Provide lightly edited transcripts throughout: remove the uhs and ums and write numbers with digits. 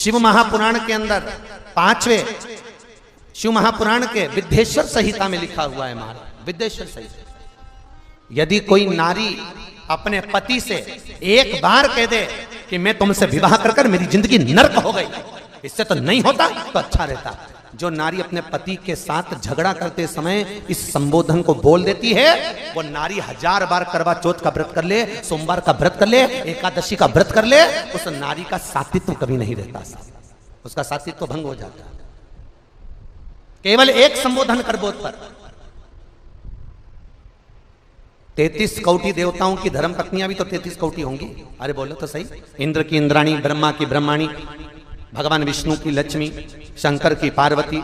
शिव महापुराण के अंदर 5वें शिव महापुराण के विद्येश्वर संहिता में लिखा हुआ है महाराज, विद्येश्वर संहिता, यदि कोई नारी अपने पति से एक बार कह दे कि मैं तुमसे विवाह कर कर मेरी जिंदगी नर्क हो गई, इससे तो नहीं होता तो अच्छा रहता। जो नारी अपने पति के साथ झगड़ा करते समय इस संबोधन को बोल देती है, वो नारी 1000 बार करवा चौथ का व्रत कर ले, सोमवार का व्रत कर ले, एकादशी का व्रत कर ले, उस नारी का सात्वित्व कभी नहीं रहता, उसका सात्वित्व भंग हो जाता। केवल एक संबोधन करबोध पर 33 कौटी देवताओं की धर्म पत्नियां भी तो 33 कौटी होंगी। अरे बोलो तो सही, इंद्र की इंद्राणी, ब्रह्मा की ब्रह्माणी, भगवान विष्णु की लक्ष्मी, शंकर की पार्वती,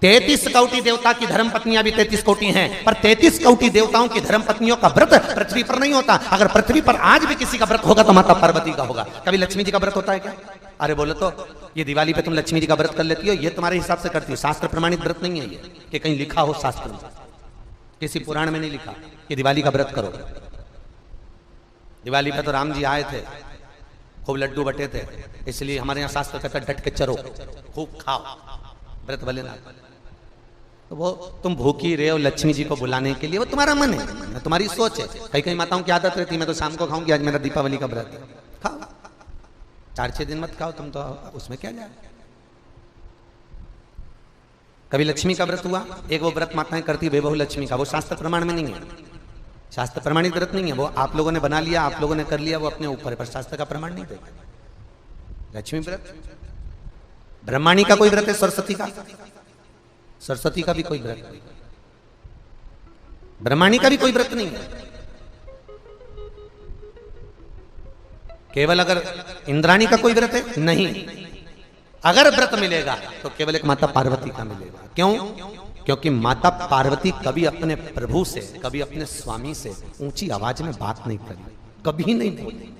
33 कौटी देवता की धर्म पत्नियां भी 33 कौटी हैं, पर 33 कौटी देवताओं की धर्म पत्नियों का व्रत पृथ्वी पर नहीं होता। अगर पृथ्वी पर आज भी किसी का व्रत होगा तो माता पार्वती का होगा। कभी लक्ष्मी जी का व्रत होता है क्या? अरे बोलो तो, ये दिवाली पे तुम लक्ष्मी जी का व्रत कर लेती हो, ये तुम्हारे हिसाब से करती हो, शास्त्र प्रमाणित व्रत नहीं है ये, कि कहीं लिखा हो शास्त्र में, किसी पुराण में नहीं लिखा कि दिवाली का व्रत करो। दिवाली पे तो राम जी आए थे, खूब लड्डू बटे थे, इसलिए हमारे यहाँ शास्त्र कहता है डट के चरो, खूब खाओ, व्रत भले ना। तो वो तुम भूखी रहे हो लक्ष्मी जी को बुलाने के लिए, वो तुम्हारा मन है, तुम्हारी सोच है। कई कई माताओं की आदत रहती है, मैं तो शाम को खाऊंगी, आज मेरा दीपावली का व्रत है, खाओ, 4-6 दिन मत खाओ तुम, तो उसमें क्या जाए। कभी लक्ष्मी का व्रत हुआ, एक वो व्रत माताएं करती है बेबहू लक्ष्मी का, वो शास्त्र प्रमाण में नहीं है, शास्त्र प्रमाणित व्रत नहीं है, वो आप लोगों ने बना लिया, आप लोगों ने कर लिया, वो अपने ऊपर है, पर शास्त्र का प्रमाण नहीं देगा। लक्ष्मी व्रत, ब्रह्माणी का कोई व्रत है, सरस्वती का, सरस्वती का भी कोई व्रत नहीं, ब्रह्माणी का भी कोई व्रत नहीं है। केवल अगर इंद्राणी का कोई व्रत है नहीं, अगर व्रत मिलेगा तो केवल एक माता पार्वती का मिलेगा। क्यों? क्योंकि माता पार्वती कभी अपने प्रभु से, कभी अपने स्वामी से ऊंची आवाज में बात नहीं करी, कभी नहीं बोली।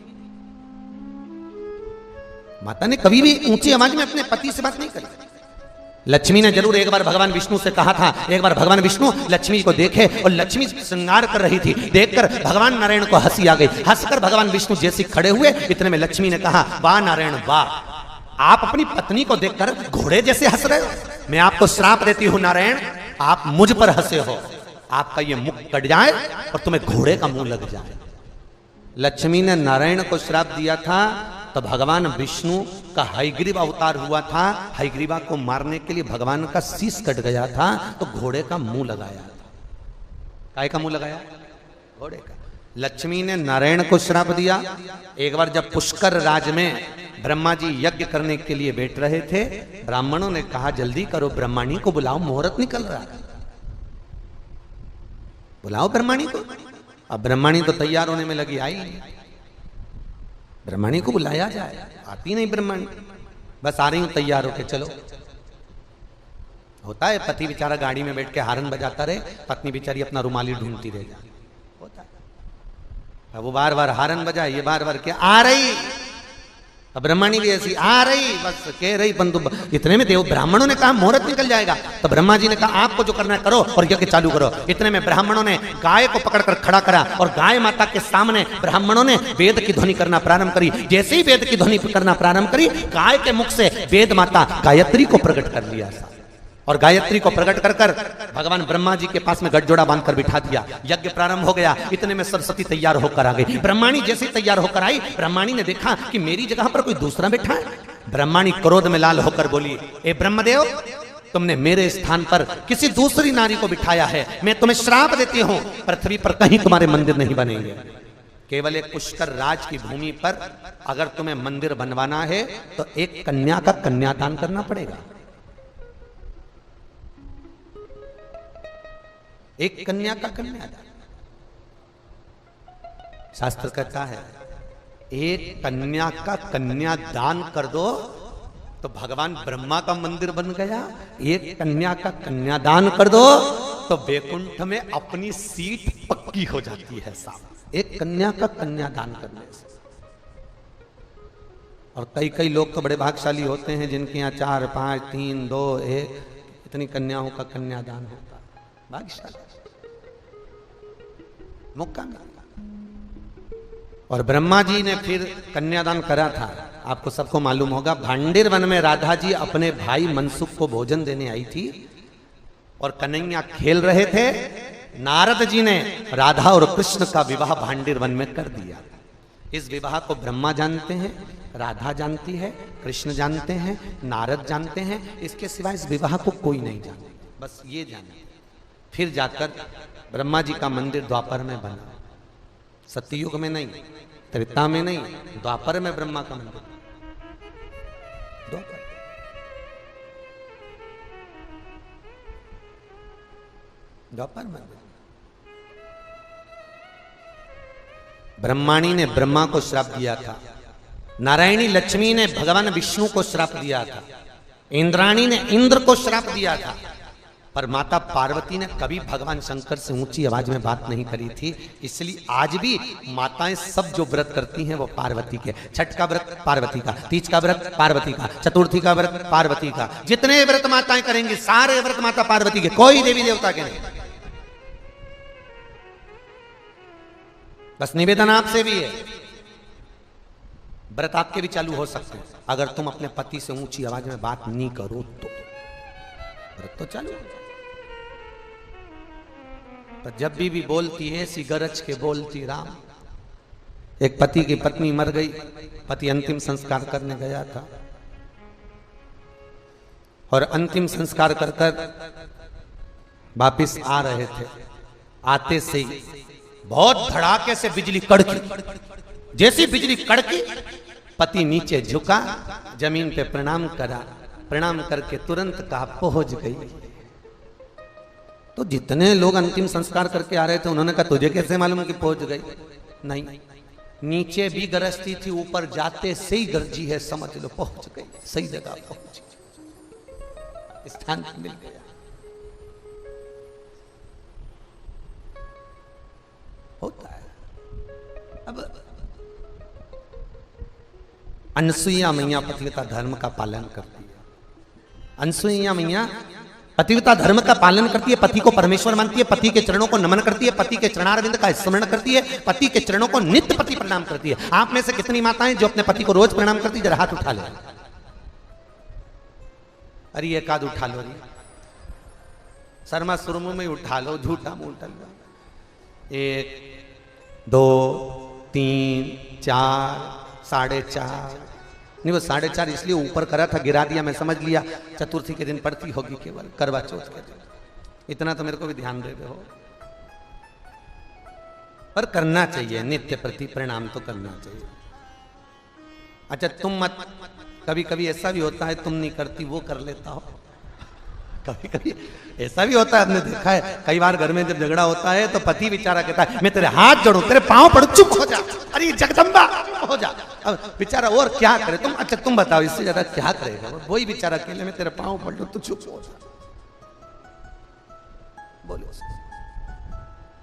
माता ने कभी भी ऊंची आवाज में अपने पति से बात नहीं करी। लक्ष्मी ने जरूर एक बार भगवान विष्णु से कहा था, एक बार भगवान विष्णु लक्ष्मी को देखे और लक्ष्मी श्रृंगार कर रही थी, देखकर भगवान नारायण को हंसी आ गई, हंसकर भगवान विष्णु जैसे खड़े हुए, इतने में लक्ष्मी ने कहा, वाह नारायण वाह, आप अपनी पत्नी को देखकर घोड़े जैसे हंस रहे हो, मैं आपको श्राप देती हूं नारायण, आप मुझ पर हंसे हो, आपका ये मुख कट जाए और तुम्हें घोड़े का मुंह लग जाए। लक्ष्मी ने नारायण को श्राप दिया था, तो भगवान विष्णु का हयग्रीव अवतार हुआ था, हयग्रीवा को मारने के लिए भगवान का शीश कट गया था, तो घोड़े का मुंह लगाया था। काय का मुंह लगाया? घोड़े का। लक्ष्मी ने नारायण को श्राप दिया। एक बार जब पुष्कर राज में ब्रह्मा जी यज्ञ करने के लिए बैठ रहे थे, ब्राह्मणों ने कहा जल्दी करो, ब्रह्माणी को बुलाओ, मुहूर्त निकल रहा है, बुलाओ ब्रह्माणी को। अब ब्रह्माणी तो तैयार होने में लगी, आई नहीं, ब्रह्माणी को बुलाया जाए, आती नहीं ब्रह्माणी, बस आ रही हूं तैयार होके चलो। होता है पति बेचारा गाड़ी में बैठ के हारन बजाता रहे, पत्नी बेचारी अपना रुमाली ढूंढती रह जाए, होता है। अब वो बार बार हारन बजाए, ये बार बार क्या आ रही, अब ब्रह्माणी भी ऐसी आ रही, बस कह रही, परंतु इतने में देव ब्राह्मणों ने कहा मुहूर्त निकल जाएगा, तो ब्रह्मा जी ने कहा आपको जो करना है करो और यज्ञ चालू करो। इतने में ब्राह्मणों ने गाय को पकड़कर खड़ा करा और गाय माता के सामने ब्राह्मणों ने वेद की ध्वनि करना प्रारंभ करी। जैसे ही वेद की ध्वनि करना प्रारंभ करी, गाय के मुख से वेद माता गायत्री को प्रकट कर लिया, और गायत्री को प्रकट कर कर भगवान ब्रह्मा जी के पास में गठजोड़ा बांधकर बिठा दिया। यज्ञ प्रारंभ हो गया। इतने में सरस्वती तैयार होकर आ गई। ब्रह्माणी जैसे तैयार होकर आई, ब्रह्माणी ने देखा कि मेरी जगह पर कोई दूसरा बैठा है। ब्रह्माणी क्रोध में लाल होकर बोली, ए ब्रह्मदेव, तुमने मेरे स्थान पर किसी दूसरी नारी को बिठाया है, मैं तुम्हें श्राप देती हूं, पृथ्वी पर कहीं तुम्हारे मंदिर नहीं बनेंगे। केवल एक पुष्कर राज की भूमि पर अगर तुम्हें मंदिर बनवाना है तो एक कन्या का कन्यादान करना पड़ेगा। एक कन्या का कन्यादान, शास्त्र कहता है एक कन्या का कन्यादान कर दो तो भगवान ब्रह्मा का मंदिर बन गया। एक कन्या का कन्यादान कर दो तो वैकुंठ में अपनी सीट पक्की हो जाती है साहब, एक कन्या का कन्यादान करने से। और कई कई लोग तो बड़े भाग्यशाली होते हैं जिनके यहाँ 4, 5, 3, 2, 1 इतनी कन्याओं का कन्यादान होता है, भाग्यशाली, मौका मिलता। और ब्रह्मा जी ने फिर कन्यादान करा था। आपको सबको मालूम होगा, भांडिर वन में राधा जी अपने भाई मनसुख को भोजन देने आई थी और कन्हैया खेल रहे थे। नारद जी ने राधा और कृष्ण का विवाह भांडिर वन में कर दिया। इस विवाह को ब्रह्मा जानते हैं, राधा जानती है, कृष्ण जानते हैं, नारद जानते हैं। इसके सिवाय इस विवाह को कोई नहीं जानता, बस ये जाना। फिर जाकर ब्रह्मा जी का मंदिर द्वापर में बना, सतयुग में नहीं, त्रेता में नहीं, द्वापर में ब्रह्मा का मंदिर। द्वापर द्वापर मंदिर। ब्रह्माणी ने ब्रह्मा को श्राप दिया था, नारायणी लक्ष्मी ने भगवान विष्णु को श्राप दिया था, इंद्राणी ने इंद्र को श्राप दिया था, पर माता पार्वती ने कभी भगवान शंकर से ऊंची आवाज में बात नहीं करी थी। इसलिए आज भी माताएं सब जो व्रत करती हैं वो पार्वती के। छठ का व्रत पार्वती का, तीज का व्रत पार्वती का, चतुर्थी का व्रत पार्वती का, जितने व्रत माताएं करेंगी सारे व्रत माता पार्वती के, कोई देवी देवता के नहीं। बस निवेदन आपसे भी है, व्रत आपके भी चालू हो सकते हैं अगर तुम अपने पति से ऊंची आवाज में बात नहीं करो तो व्रत तो चालू। तो जब भी बोलती है ऐसी गरज के बोलती राम। एक पति की पत्नी मर गई, पति अंतिम संस्कार करने गया था और अंतिम संस्कार कर कर वापिस आ रहे थे। आते से ही बहुत धड़ाके से बिजली कड़की। जैसी बिजली कड़की पति नीचे झुका, जमीन पे प्रणाम करा, प्रणाम करके तुरंत कहा पहुंच गई। तो जितने लोग अंतिम संस्कार करके आ रहे थे उन्होंने कहा तुझे कैसे मालूम कि पहुंच गई? नहीं, नीचे भी गरजती थी, ऊपर जाते से ही गरजी है, समझ लो पहुंच गई, सही जगह पहुंच गई, स्थान मिल गया। होता है। अब अनसुईया मैया पतिव्रता धर्म का पालन करती है। अनसुईया मैया पतिव्रता धर्म का पालन करती है, पति को परमेश्वर मानती है, पति के चरणों को नमन करती है, पति के चरणारविंद का स्मरण करती है, पति के चरणों को नित्य पति प्रणाम करती है। आप में से कितनी माताएं जो अपने पति को रोज प्रणाम करती है? जरा हाथ उठा ले। अरे एक आध उठा लो, री शर्मा सुरमु में उठा लो, झूठा मुंह उठा लो। 1 2 3 4 4.5 नहीं, वो 4.5 इसलिए ऊपर करा था, गिरा दिया, मैं समझ लिया चतुर्थी के दिन पड़ती होगी, केवल करवा चौथ के दिन। इतना तो मेरे को भी ध्यान दे दो, पर करना चाहिए, नित्य प्रति प्रणाम तो करना चाहिए। अच्छा तुम मत, कभी कभी ऐसा भी होता है तुम नहीं करती वो कर लेता हो, कभी कभी ऐसा भी होता है, आपने देखा है कई बार घर में जब झगड़ा होता है तो पति बेचारा कहता है मैं तेरे हाथ जोड़ू, तेरे पांव पड़ू, चुप हो जा, अरे जगदम्बा हो जा। अब बेचारा और क्या करे? तुम अच्छा तुम बताओ इससे ज्यादा क्या करेगा? वही बेचारा अकेले में तेरे पांव पड़ लो तो चुप हो जा। बोलो।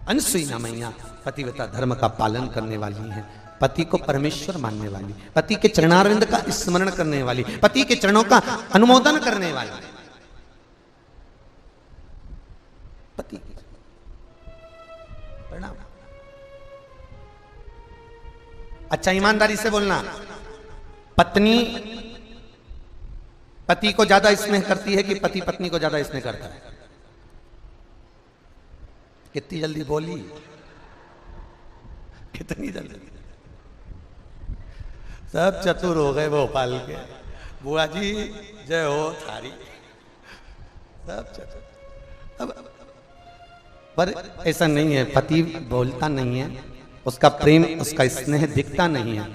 अनसुईया मैया पतिव्रता धर्म का पालन करने वाली है, पति को परमेश्वर मानने वाली, पति के चरणारविंद का स्मरण करने वाली, पति के चरणों का अनुमोदन करने वाली पति प्रणाम। अच्छा ईमानदारी से बोलना, पत्नी पति को ज्यादा स्नेह करती है कि पति पत्नी को ज्यादा स्नेह करता है? कितनी जल्दी बोली, कितनी जल्दी। सब चतुर हो गए भोपाल के, बुआ जी जय हो थारी, सब चतुर। अब पर ऐसा नहीं है, पति बोलता नहीं है, उसका प्रेम उसका स्नेह दिखता नहीं है,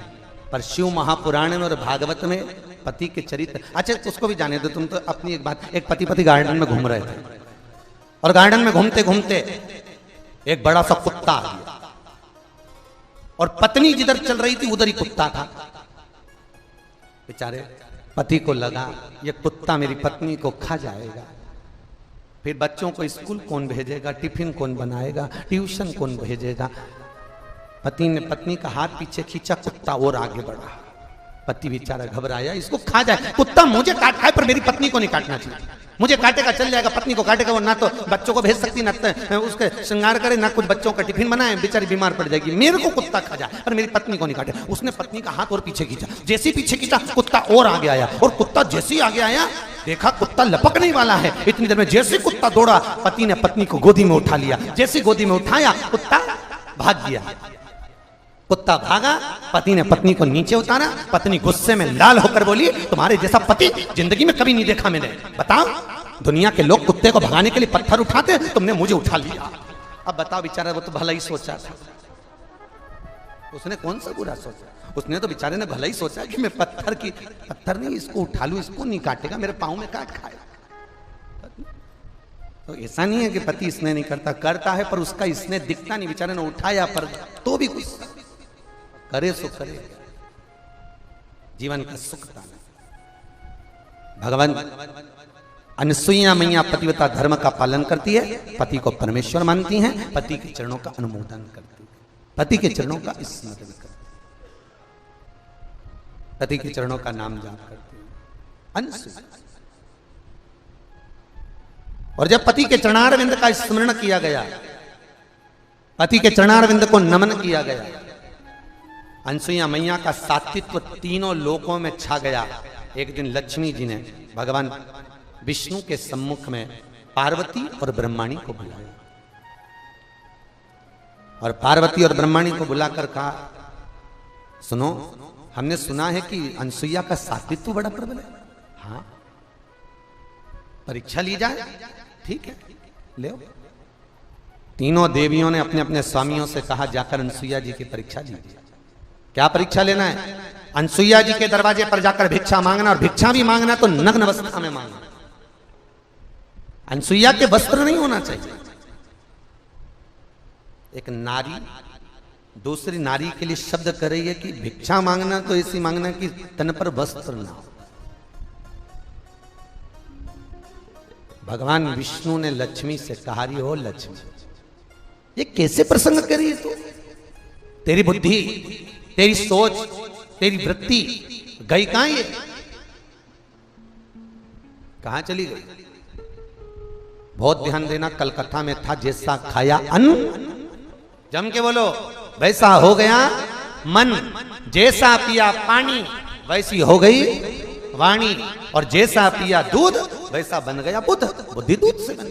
पर शिव महापुराण में और भागवत में पति के चरित्र। अच्छा उसको भी जाने दो, तुम तो अपनी एक बात। एक पति गार्डन में घूम रहे थे और गार्डन में घूमते घूमते एक बड़ा सा कुत्ता आ गया और पत्नी जिधर चल रही थी उधर ही कुत्ता था। बेचारे पति को लगा ये कुत्ता मेरी पत्नी को खा जाएगा, फिर बच्चों को स्कूल कौन भेजेगा, टिफिन कौन बनाएगा, ट्यूशन कौन भेजेगा। पति ने पत्नी का हाथ पीछे खींचा, कुत्ता और आगे बढ़ा। पति बेचारा घबराया, इसको खा जाए, कुत्ता मुझे काट खाए पर मेरी पत्नी को नहीं काटना चाहिए। मुझे काटेगा चल जाएगा, पत्नी को काटेगा, वो ना तो बच्चों को भेज सकती, ना उसके श्रृंगार करे, ना कुछ बच्चों का टिफिन बनाए, बेचारी बीमार पड़ जाएगी। मेरे को कुत्ता खा जाए और मेरी पत्नी को नहीं काटे। उसने पत्नी का हाथ और पीछे खींचा, जैसे पीछे खींचा कुत्ता और आगे आया, और कुत्ता जैसे ही आगे आया देखा कुत्ता लपकने वाला है। इतनी देर में जैसे कुत्ता दौड़ा, पति ने पत्नी को गोदी में उठा लिया। जैसे गोदी में उठाया कुत्ता भाग गया। कुत्ता भागा, पति ने पत्नी को नीचे उतारा। पत्नी गुस्से में लाल होकर बोली, तुम्हारे जैसा पति जिंदगी में कभी नहीं देखा मैंने। बताओ, दुनिया के लोग कुत्ते को भगाने के लिए पत्थर उठाते, तुमने मुझे उठा लिया। अब बताओ, बेचारा वो तो भला ही सोचा था, उसने कौन सा बुरा सोचा? उसने तो बेचारे ने भला ही सोचा कि मैं पत्थर नहीं, इसको उठा लूं, इसको नहीं काटेगा, मेरे पाँव में काट खाए। तो ऐसा नहीं है कि पति इसने नहीं करता है, पर उसका इसने दिखता नहीं। बेचारे ने उठाया पर तो भी कुछ करे सो करे, जीवन का सुख पाना। भगवान अनसुईया मैया पतिव्रता धर्म का पालन करती है, पति को परमेश्वर मानती हैं, पति के चरणों का अनुमोदन करती है, पति के चरणों का स्मरण करती है, पति के चरणों का नाम जाप करती है अनसुईया। और जब पति के चरणारविंद का स्मरण किया गया, पति के चरणारविंद को नमन किया गया, अनसुईया मैया का सात्वित्व तीनों लोकों में छा गया। एक दिन लक्ष्मी जी ने भगवान विष्णु के सम्मुख में पार्वती और ब्रह्माणी को बुलाया, और पार्वती और ब्रह्माणी को बुलाकर कहा, सुनो, हमने सुना है कि अनसुईया का सात्वित्व बड़ा प्रबल है। हाँ, परीक्षा ली जाए। ठीक है, ले। तीनों देवियों ने अपने अपने स्वामियों से कहा, जाकर अनसुईया जी की परीक्षा लीजिए। क्या परीक्षा लेना है? अनसुईया जी के दरवाजे पर जाकर भिक्षा मांगना, और भिक्षा भी मांगना तो नग्न अवस्था में मांगना। अनसुईया के वस्त्र नहीं होना चाहिए। एक नारी दूसरी नारी के लिए शब्द कर रही है कि भिक्षा मांगना तो ऐसी मांगना कि तन पर वस्त्र ना हो। भगवान विष्णु ने लक्ष्मी से कहा, रही हो लक्ष्मी, ये कैसे प्रसंग करी है तू? तेरी बुद्धि, तेरी सोच, तेरी वृत्ति गई कहां? ये कहां चली गई? बहुत ध्यान देना, कल कथा में था, जैसा खाया अन्न, जम के बोलो, वैसा हो गया मन, जैसा पिया पानी वैसी हो गई वाणी, और जैसा पिया दूध वैसा बन गया बुद्ध। बुद्धि दूध से बनी।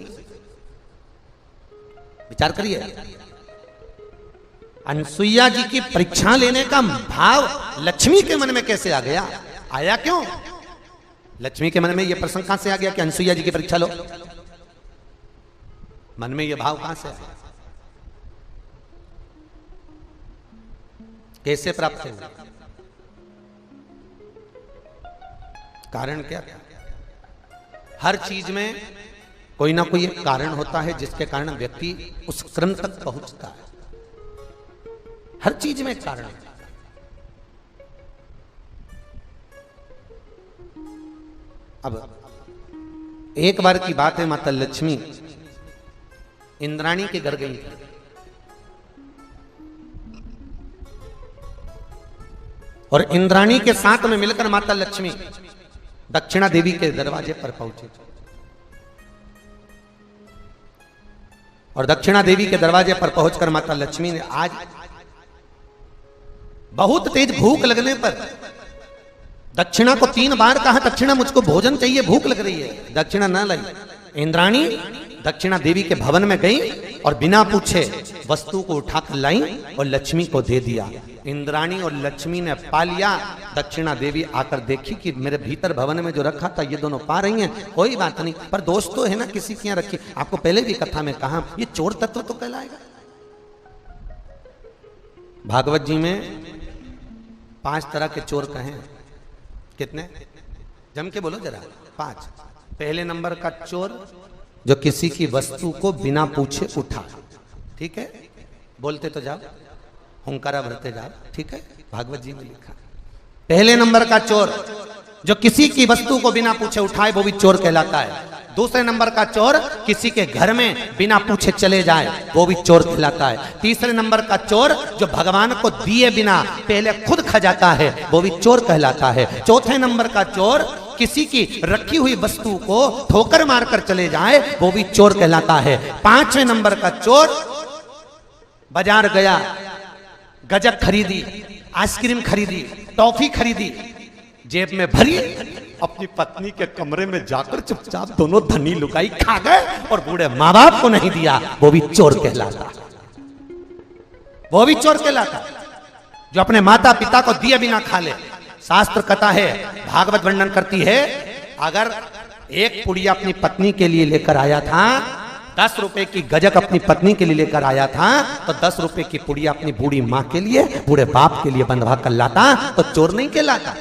विचार करिए, अनसुईया जी की परीक्षा लेने का भाव लक्ष्मी के मन में कैसे आ गया? आया क्यों? लक्ष्मी के मन में यह प्रसंग कहां से आ गया कि अनसुईया जी की परीक्षा लो? मन में यह भाव कहां से आया? कैसे प्राप्त हुआ? कारण क्या? हर चीज में कोई ना कोई एक कारण होता है जिसके कारण व्यक्ति उस क्रम तक पहुंचता है। हर चीज में एक कारण है। अब एक बार की बात है, माता लक्ष्मी इंद्राणी के घर गई थी। और इंद्राणी के साथ में मिलकर माता लक्ष्मी दक्षिणा देवी के दरवाजे पर पहुंचे। और दक्षिणा देवी के दरवाजे पर पहुंचकर माता लक्ष्मी ने, आज बहुत तेज भूख लगने पर दक्षिणा को 3 बार कहा, दक्षिणा मुझको भोजन चाहिए, भूख लग रही है। दक्षिणा न लाई। इंद्राणी दक्षिणा देवी के भवन में गई और बिना पूछे वस्तु को उठाकर लाई और लक्ष्मी को दे दिया। इंद्राणी और लक्ष्मी ने पा लिया। दक्षिणा देवी आकर देखी कि मेरे भीतर भवन में जो रखा था ये दोनों पा रही हैं, कोई बात नहीं, पर दोष तो है ना किसी के यहाँ रखी। आपको पहले भी कथा में कहा, ये चोर तत्व तो कहलाएगा। भागवत जी में 5 तरह के चोर कहें। कितने? जम के बोलो जरा। 5। पहले नंबर का चोर जो किसी की वस्तु को बिना पूछे उठा। ठीक है, बोलते तो जाओ, हुंकारा भरते जाओ। ठीक है, भागवत जी में लिखा। पहले नंबर का चोर जो किसी की वस्तु को बिना पूछे उठाए, वो भी चोर कहलाता है। दूसरे नंबर का चोर किसी के घर में बिना पूछे चले जाए, वो भी चोर कहलाता है। तीसरे नंबर का चोर जो भगवान को दिए बिना पहले खुद खा जाता है, वो भी चोर कहलाता है। चौथे नंबर का चोर किसी की रखी हुई वस्तु को ठोकर मारकर चले जाए वो भी चोर कहलाता है। 5वें नंबर का चोर बाजार गया, गजक खरीदी, आइसक्रीम खरीदी, टॉफी खरीदी, जेब में भरी, अपनी पत्नी के कमरे में जाकर चुपचाप दोनों धनी लुकाई खा गए और बूढ़े माँ बाप को नहीं दिया, वो भी चोर कहलाता। वो भी चोर कहलाता जो अपने माता पिता को दिए बिना खा ले। शास्त्र कथा है, भागवत वर्णन करती है, अगर एक पुड़िया अपनी पत्नी के लिए लेकर आया था, 10 रुपए की गजक अपनी पत्नी के लिए लेकर आया था, तो 10 रुपए की पुड़िया अपनी बूढ़ी माँ के लिए, बूढ़े बाप के लिए बंधवा कर लाता तो चोर नहीं कहलाता।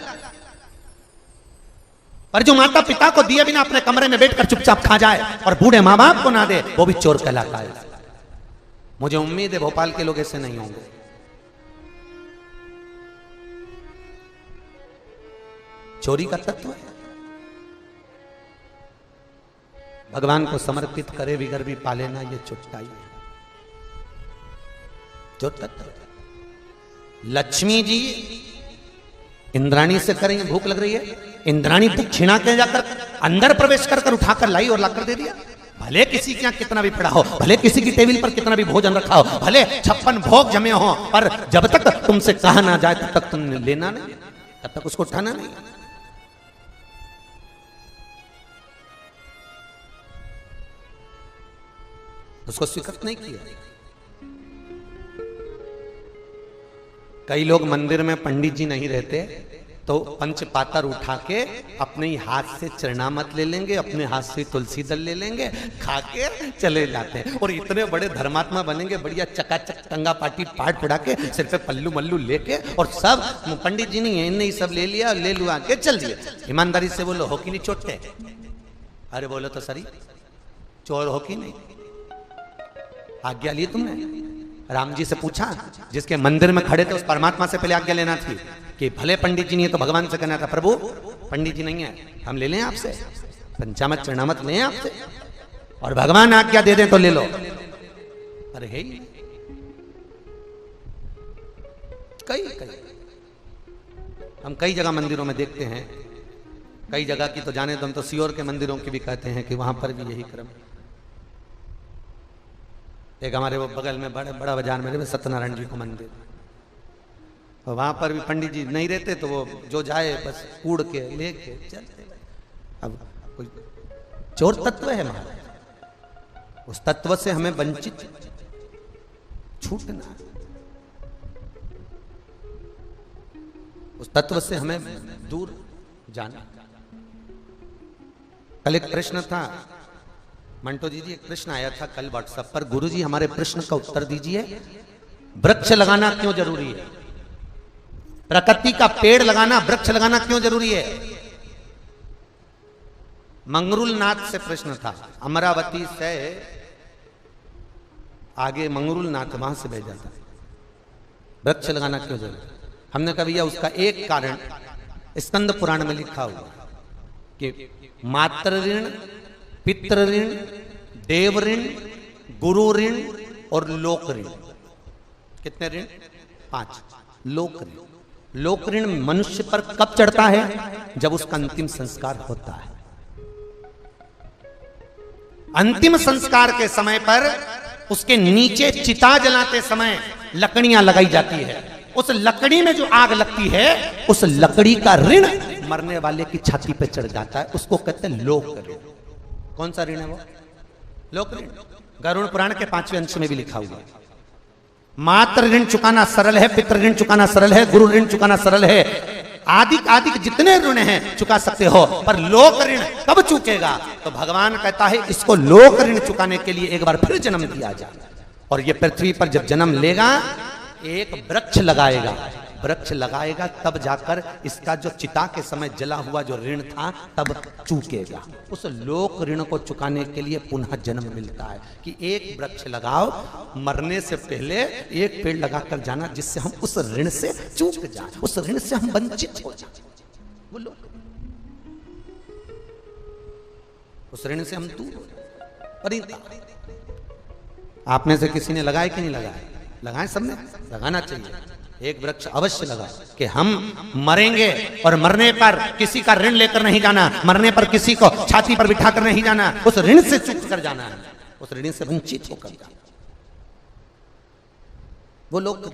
पर जो माता पिता को दिए बिना अपने कमरे में बैठकर चुपचाप खा जाए और बूढ़े माँ बाप को ना दे, वो भी चोर कहलाता है। मुझे उम्मीद है भोपाल के लोग ऐसे नहीं होंगे। चोरी का तत्व है, भगवान को समर्पित करे बिगर भी पाले ना, ये चुटकाई है। जो तत्व लक्ष्मी जी इंद्राणी से करेंगे, भूख लग रही है, इंद्राणी दक्षिणा के जाकर अंदर प्रवेश कर उठाकर लाई और लाकर दे दिया। भले किसी के यहाँ कितना भी पड़ा हो, भले किसी की टेबल पर कितना भी भोजन रखा हो, भले 56 भोग जमे हो, पर जब तक तुमसे कहा ना जाए तब तक तुमने लेना नहीं, तब तक उसको उठाना नहीं। उसको स्वीकृत नहीं किया। कई लोग मंदिर में पंडित जी नहीं रहते तो पंचपातर उठा के अपने ही हाथ से चरणामत ले लेंगे, अपने हाथ से तुलसी दल ले लेंगे, खा के चले जाते हैं और इतने बड़े धर्मात्मा बनेंगे, बढ़िया चकाचक टंगा पाटी पाट पड़ा के सिर पे पल्लू मल्लू लेके, और सब पंडित जी नहीं है, इनने ही सब ले लिया, ले लुआ के चल दिए। ईमानदारी से बोलो, हो कि नहीं चोटते? अरे बोलो तो सरी, चोर हो कि नहीं? आज्ञा ली तुमने? राम जी से पूछा, जिसके मंदिर में खड़े थे उस परमात्मा से पहले आज्ञा लेना थी कि भले पंडित जी नहीं है तो भगवान से कहना था, प्रभु पंडित जी नहीं है, हम ले लें आपसे, पंचामत चरणामत लें आपसे, और भगवान आज्ञा दे दें तो ले लो। अरे है कई हम कई जगह मंदिरों में देखते हैं, कई जगह की तो जाने तो हम तो सियोर के मंदिरों की भी कहते हैं कि वहां पर भी यही क्रम। एक हमारे वो बगल में बड़ा बाजार में सत्यनारायण जी को मंदिर, और वहां पर भी पंडित जी नहीं रहते तो वो जो जाए बस कूड़ के लेके चलते। अब कोई चोर तत्व है महाराज, उस तत्व से हमें वंचित छूटना, उस तत्व से हमें दूर जाना। कल एक प्रश्न था, मंटो जी एक प्रश्न आया था कल व्हाट्सएप पर, गुरुजी हमारे प्रश्न का उत्तर दीजिए, वृक्ष लगाना क्यों जरूरी है? प्रकृति का पेड़ लगाना, वृक्ष लगाना क्यों जरूरी है? मंगरूल नाथ से प्रश्न था, अमरावती से आगे मंगरूल नाथ, वहां से भेजा था, वृक्ष लगाना क्यों जरूरी? हमने कहा भैया उसका एक कारण स्कंद पुराण में लिखा हुआ कि मातृ ऋण, पितृ ऋण, देव ऋण, गुरु ऋण और लोक ऋण। कितने ऋण? 5। लोक ऋण, लोक ऋण मनुष्य पर कब चढ़ता है? जब उसका अंतिम संस्कार होता है। अंतिम संस्कार के समय पर उसके नीचे चिता जलाते समय लकड़ियां लगाई जाती है, उस लकड़ी में जो आग लगती है उस लकड़ी का ऋण मरने वाले की छाती पे चढ़ जाता है, उसको कहते हैं लोक ऋण। कौन सा ऋण है वो? लोक ऋण। गरुड़ पुराण के 5वें अंश में भी लिखा हुआ है, मातृ ऋण चुकाना सरल है, पितृ ऋण चुकाना सरल है, गुरु ऋण चुकाना सरल है, आदि जितने ऋण हैं चुका सकते हो, पर लोक ऋण कब चुकेगा? तो भगवान कहता है इसको लोक ऋण चुकाने के लिए एक बार फिर जन्म दिया जाए, और ये पृथ्वी पर जब जन्म लेगा एक वृक्ष लगाएगा, वृक्ष लगाएगा तब जाकर इसका जो चिता के समय जला हुआ जो ऋण था तब चूकेगा। उस लोक ऋण को चुकाने के लिए पुनः जन्म मिलता है कि एक वृक्ष लगाओ, मरने से पहले एक पेड़ लगाकर जाना, जिससे हम उस ऋण से चूक जाए, उस ऋण से हम वंचित हो जाए। बोलो, उस ऋण से हम दूर हो जाए। आप में से किसी ने लगाए कि नहीं लगाए? लगाए, सबने लगाना चाहिए। एक वृक्ष अवश्य लगा कि हम मरेंगे और मरने पर किसी का ऋण लेकर नहीं जाना, मरने पर किसी को छाती पर बिठा कर नहीं जाना, उस ऋण से चूक कर जाना है, उस ऋण से वंचित होकर जाना। वो लोग तो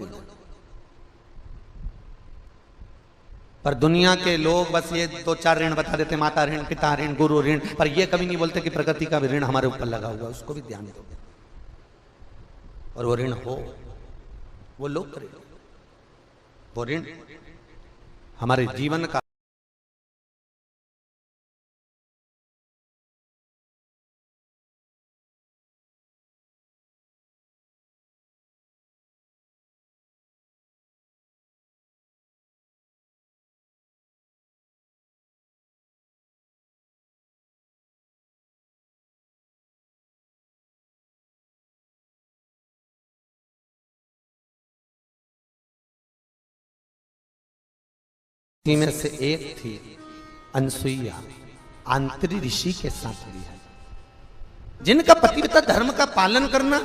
पर दुनिया के लोग बस ये 2-4 ऋण बता देते, माता ऋण, पिता ऋण, गुरु ऋण, पर ये कभी नहीं बोलते कि प्रकृति का भी ऋण हमारे ऊपर लगा हुआ, उसको भी ध्यान दो। और वो ऋण हो, वो लोग करें, वो ऋण हमारे जीवन का में से एक थी अनसुईया, आंतरी ऋषि के साथ भी है, जिनका पतिव्रता धर्म का पालन करना,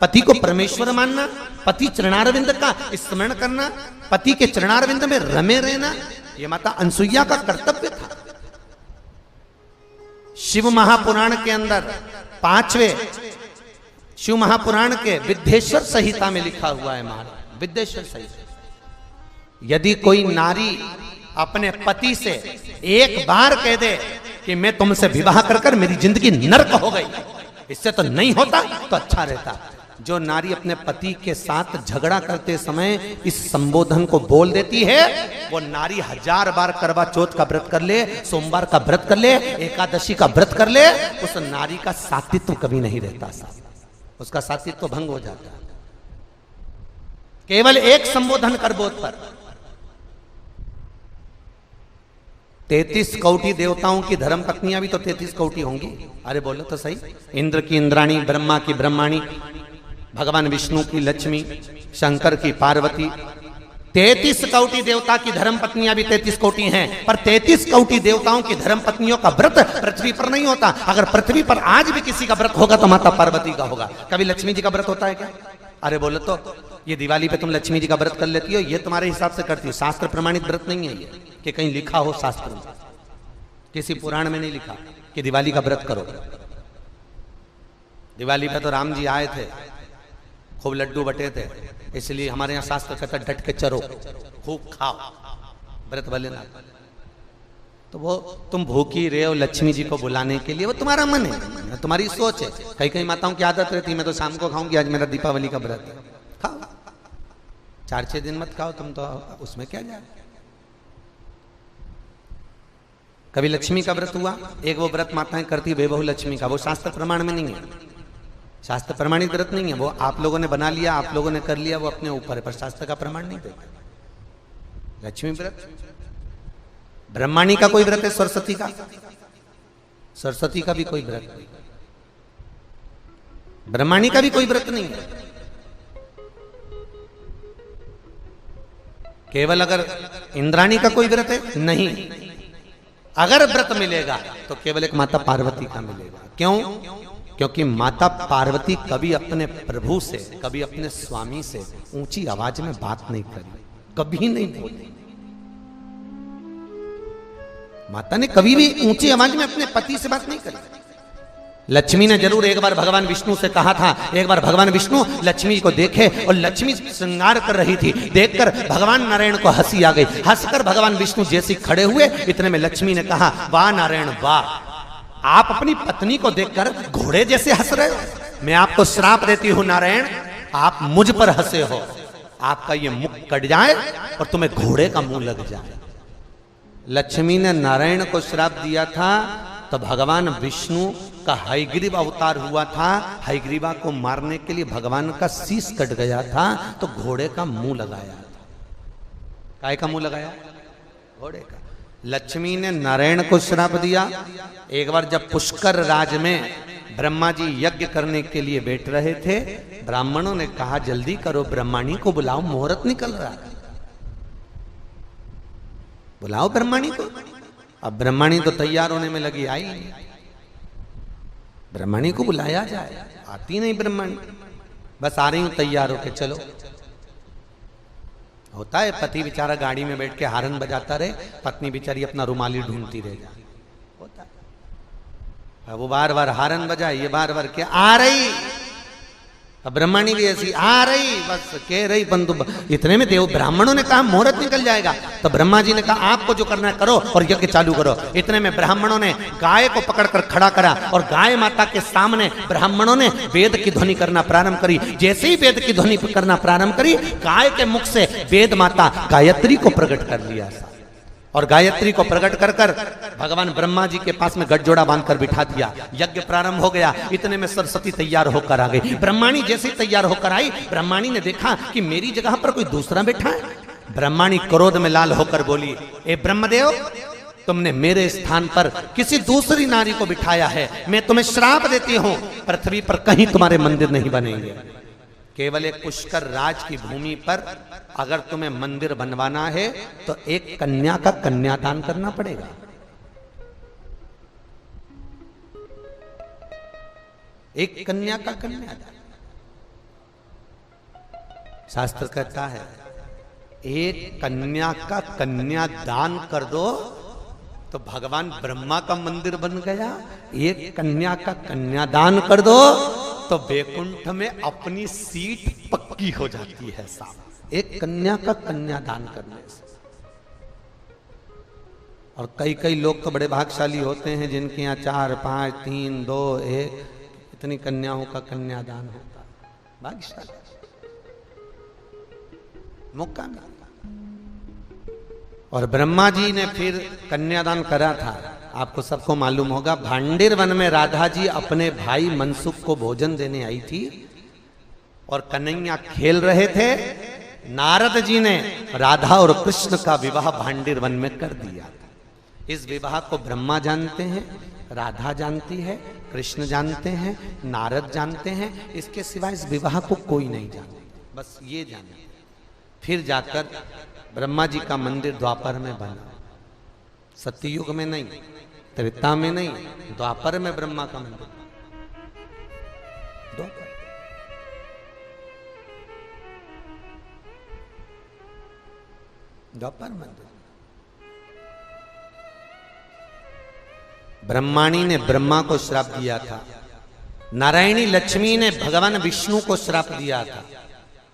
पति को परमेश्वर मानना, पति चरणारविंद का स्मरण करना, पति के चरणारविंद में रमे रहना, यह माता अनसुईया का कर्तव्य था। शिव महापुराण के अंदर 5वें शिव महापुराण के विद्येश्वर संहिता में लिखा हुआ है, महाराज विद्येश्वर संहिता, यदि कोई नारी अपने पति से एक बार कह दे कि मैं तुमसे विवाह कर कर मेरी जिंदगी नर्क हो गई, इससे तो नहीं होता तो अच्छा रहता। जो नारी अपने पति के साथ झगड़ा करते समय इस संबोधन को बोल देती है, वो नारी 1000 बार करवा चौथ का व्रत कर ले, सोमवार का व्रत कर ले, एकादशी का व्रत कर ले, उस नारी का सात्वित्व कभी नहीं रहता, उसका सात्वित्व भंग हो जाता है। केवल एक संबोधन कर बोध पर 33 कौटी देवताओं की धर्म पत्नियां भी तो 33 कौटी होंगी। अरे बोलो तो सही, इंद्र की इंद्राणी, ब्रह्मा की ब्रह्माणी, भगवान विष्णु की लक्ष्मी, शंकर की पार्वती, 33 कौटी देवता की धर्म पत्नियां भी 33 कौटी हैं, पर 33 कौटी देवताओं की धर्म पत्नियों का व्रत पृथ्वी पर नहीं होता। अगर पृथ्वी पर आज भी किसी का व्रत होगा तो माता पार्वती का होगा। कभी लक्ष्मी जी का व्रत होता है क्या? अरे बोलो तो, ये दिवाली पे तुम लक्ष्मी जी का व्रत कर लेती हो, ये तुम्हारे हिसाब से करती हो, शास्त्र प्रमाणित व्रत नहीं है ये, कि कहीं लिखा हो शास्त्र में, किसी पुराण में नहीं लिखा कि दिवाली का व्रत करो। दिवाली पे तो राम जी आए थे, खूब लड्डू बटे थे, इसलिए हमारे यहाँ शास्त्र कहता डट के चरो, खूब खाओ, व्रत भले ना। तो वो तुम भूखी रहे हो लक्ष्मी जी को बुलाने के लिए, वो तुम्हारा मन है, तुम्हारी सोच है। कई कई माताओं की आदत रहती है, मैं तो शाम को खाऊंगी, आज मेरा दीपावली का व्रत है, खाओ, 4-6 दिन मत खाओ तुम, तो उसमें क्या जाए। कभी लक्ष्मी का व्रत हुआ, एक वो व्रत माताएं करती है बेबहू लक्ष्मी का, वो शास्त्र प्रमाण में नहीं है, शास्त्र प्रमाणित व्रत नहीं है, वो आप लोगों ने बना लिया, आप लोगों ने कर लिया, वो अपने ऊपर है, पर शास्त्र का प्रमाण नहीं देता। लक्ष्मी व्रत, ब्रह्माणी का कोई व्रत है, सरस्वती का, सरस्वती का भी कोई व्रत नहीं, ब्रह्माणी का भी कोई व्रत नहीं है। केवल अगर इंद्राणी का कोई व्रत है, नहीं, अगर व्रत मिलेगा तो केवल एक माता पार्वती का मिलेगा। क्यों? क्योंकि माता पार्वती कभी अपने प्रभु से, कभी अपने स्वामी से ऊंची आवाज में बात नहीं करी, कभी नहीं बोली। माता ने कभी भी ऊंची आवाज में अपने पति से बात नहीं करी। लक्ष्मी ने जरूर एक बार भगवान विष्णु से कहा था, एक बार भगवान विष्णु लक्ष्मी को देखे और लक्ष्मी श्रृंगार कर रही थी, देखकर भगवान नारायण को हंसी आ गई। हंसकर भगवान विष्णु जैसे खड़े हुए, इतने में लक्ष्मी ने कहा, वाह नारायण वाह, आप अपनी पत्नी को देखकर घोड़े जैसे हंस रहे हो, मैं आपको श्राप देती हूं नारायण, आप मुझ पर हंसे हो, आपका ये मुख कट जाए और तुम्हें घोड़े का मुंह लग जाए। लक्ष्मी ने नारायण को श्राप दिया था, तो भगवान विष्णु का हयग्रीव अवतार हुआ था, हयग्रीवा को मारने के लिए भगवान का शीश कट गया था, तो घोड़े का मुंह लगाया था। काय का मुंह लगाया? घोड़े का। लक्ष्मी ने नारायण को श्राप दिया। एक बार जब पुष्कर राज में ब्रह्मा जी यज्ञ करने के लिए बैठ रहे थे, ब्राह्मणों ने कहा जल्दी करो, ब्रह्माणी को बुलाओ, मुहूर्त निकल रहा है, बुलाओ ब्रह्माणी को। अब ब्रह्माणी तो तैयार होने में लगी, आई नहीं, ब्रह्माणी को बुलाया जाए, आती नहीं ब्रह्माणी, बस आ रही हूं तैयार होके चलो। होता है पति बेचारा गाड़ी में बैठ के हारन बजाता रहे, पत्नी बेचारी अपना रुमाली ढूंढती रह जाए, होता है। वो बार बार हारन बजाए, ये बार बार क्या आ रही, अब ब्रह्मणी भी ऐसी आ रही, बस कह रही बंधु। इतने में देव ब्राह्मणों ने कहा मुहूर्त निकल जाएगा, तो ब्रह्मा जी ने कहा आपको जो करना है करो और यज्ञ चालू करो। इतने में ब्राह्मणों ने गाय को पकड़कर खड़ा करा और गाय माता के सामने ब्राह्मणों ने वेद की ध्वनि करना प्रारंभ करी। जैसे ही वेद की ध्वनि करना प्रारंभ करी, गाय के मुख से वेद माता गायत्री को प्रकट कर लिया और गायत्री को प्रकट कर कर भगवान ब्रह्मा जी के पास में गठजोड़ा बांधकर बिठा दिया। यज्ञ प्रारंभ हो गया। इतने में सरस्वती तैयार होकर आ गई। ब्रह्माणी जैसे तैयार होकर आई, ब्रह्माणी ने देखा कि मेरी जगह पर कोई दूसरा बैठा है। ब्रह्माणी क्रोध में लाल होकर बोली, ए ब्रह्मदेव, तुमने मेरे स्थान पर किसी दूसरी नारी को बिठाया है, मैं तुम्हें श्राप देती हूं, पृथ्वी पर कहीं तुम्हारे मंदिर नहीं बनेंगे। केवल एक पुष्कर राज की भूमि पर अगर तुम्हें मंदिर बनवाना है तो एक कन्या का कन्यादान करना पड़ेगा। एक कन्या का कन्यादान, शास्त्र कहता है एक कन्या का कन्यादान कर दो तो भगवान ब्रह्मा का मंदिर बन गया। एक कन्या का कन्यादान कर दो तो वैकुंठ में अपनी सीट पक्की हो जाती है साहब, एक कन्या का कन्यादान करने से। और कई कई लोग तो बड़े भाग्यशाली होते हैं जिनके यहाँ 4, 5, 3, 2, 1 इतनी कन्याओं का कन्यादान होता है। भाग्यशाली, मौका मिलता। और ब्रह्मा जी ने फिर कन्यादान करा था। आपको सबको मालूम होगा, भांडिर वन में राधा जी अपने भाई मनसुख को भोजन देने आई थी और कन्हैया खेल रहे थे। नारद जी ने राधा और कृष्ण का विवाह भांडिर वन में कर दिया। इस विवाह को ब्रह्मा जानते हैं, राधा जानती है, कृष्ण जानते हैं, नारद जानते हैं। इसके सिवाय इस विवाह को कोई नहीं जानता, बस ये जाने। फिर जाकर ब्रह्मा जी का मंदिर द्वापर में बना। सत्ययुग में नहीं, त्रेता में नहीं, द्वापर में ब्रह्मा का मंदिर। द्वापर मंदिर। ब्रह्माणी ने ब्रह्मा को श्राप दिया था, नारायणी लक्ष्मी ने भगवान विष्णु को श्राप दिया था,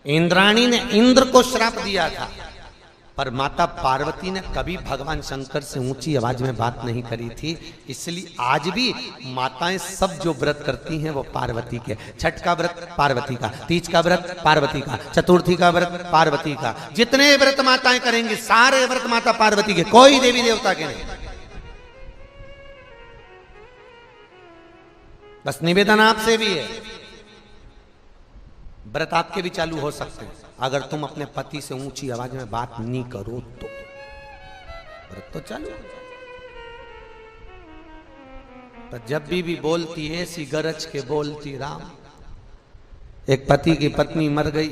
इंद्राणी ने इंद्र को श्राप दिया था, पर माता पार्वती ने कभी भगवान शंकर से ऊंची आवाज में बात नहीं करी थी। इसलिए आज भी माताएं सब जो व्रत करती हैं वो पार्वती के। छठ का व्रत पार्वती का, तीज का व्रत पार्वती का, चतुर्थी का व्रत पार्वती का। जितने व्रत माताएं करेंगी सारे व्रत माता पार्वती के, कोई देवी देवता के नहीं। बस निवेदन आपसे भी है, व्रत आपके भी चालू हो सकते हैं अगर तुम अपने पति से ऊंची आवाज में बात नहीं करो तो। व्रत तो चालू। पर जब भी बोलती है ऐसी गरज के बोलती राम। एक पति की पत्नी मर गई,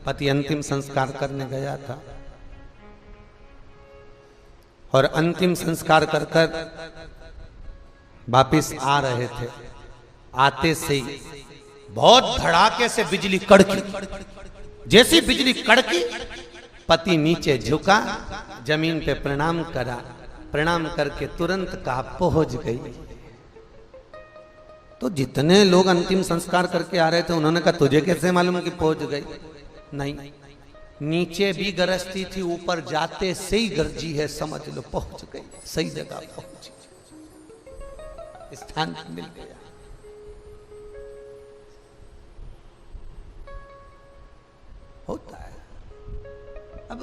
पति अंतिम संस्कार करने गया था और अंतिम संस्कार कर कर वापिस आ रहे थे। आते से ही बहुत धड़ाके से बिजली कड़की। जैसी बिजली कड़की, पति नीचे झुका, जमीन पे प्रणाम करा, प्रणाम करके तुरंत कहा पहुंच गई। तो जितने लोग अंतिम संस्कार करके आ रहे थे उन्होंने कहा तुझे कैसे मालूम कि पहुंच गई? नहीं, नीचे भी गरजती थी, ऊपर जाते से ही गरजी है, समझ लो पहुंच गई, सही जगह पहुंची, स्थान मिल गया। होता है। अब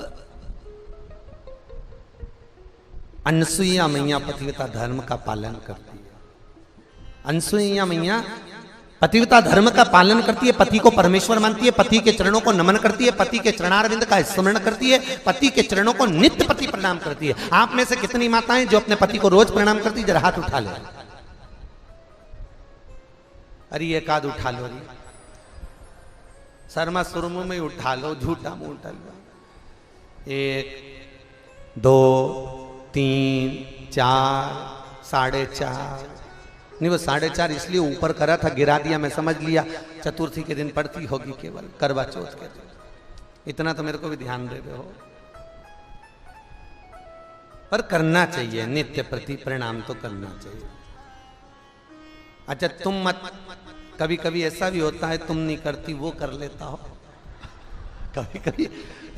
अनसुईया मैया पतिव्रता धर्म का पालन करती है। अनसुईया मैया पतिव्रता धर्म का पालन करती है, पति को परमेश्वर मानती है, पति के चरणों को नमन करती है, पति के चरणारविंद का स्मरण करती है, पति के चरणों को नित्य पति प्रणाम करती है। आप में से कितनी माताएं जो अपने पति को रोज प्रणाम करती है? जरा हाथ उठा ले। अरे एक आध उठा लो, शर्मा सुरमु में उठा लो, झूठा मुंह उठा लो। 1, 2, 3, 4, 4.5 नहीं, वो 4.5 इसलिए ऊपर करा था, गिरा दिया, मैं समझ लिया चतुर्थी के दिन पड़ती होगी, केवल करवा चौथ के दिन। इतना तो मेरे को भी ध्यान दे रहे हो। पर करना चाहिए, नित्य प्रति प्रणाम तो करना चाहिए। अच्छा तुम मत, कभी कभी ऐसा भी होता है तुम नहीं करती वो कर लेता हो, कभी कभी